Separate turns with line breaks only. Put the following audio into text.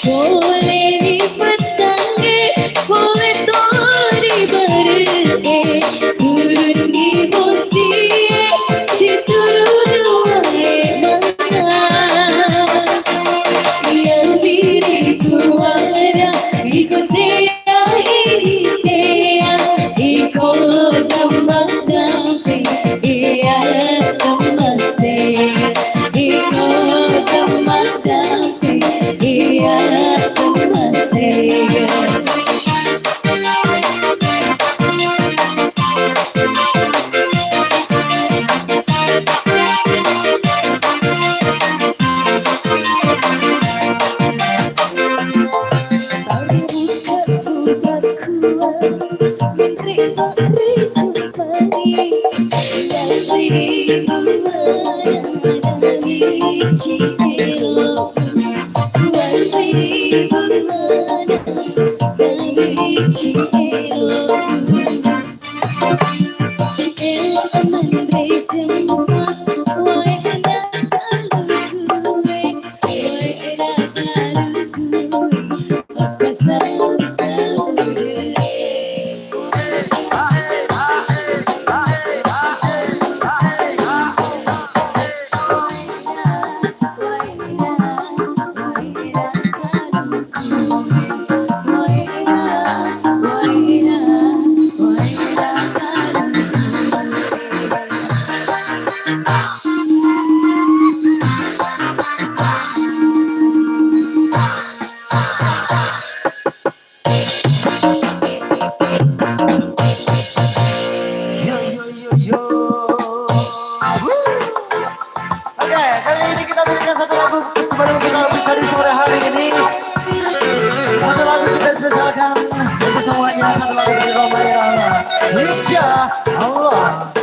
boleh dipetangke, boleh tuh diberke, turun di bosi, si turun wae mangan. Yang diriku ada, ikutia iritea, ikut teman damping, iya teman saya, ikut teman damping, iya teman saya.
Yo yo yo yo. Oke, kali ini kita berikan satu lagu sebelum kita bisa di sore hari ini. Satu lagu kita spesialkan untuk semuanya. Satu lagu dari Roma Irama. Insya Allah.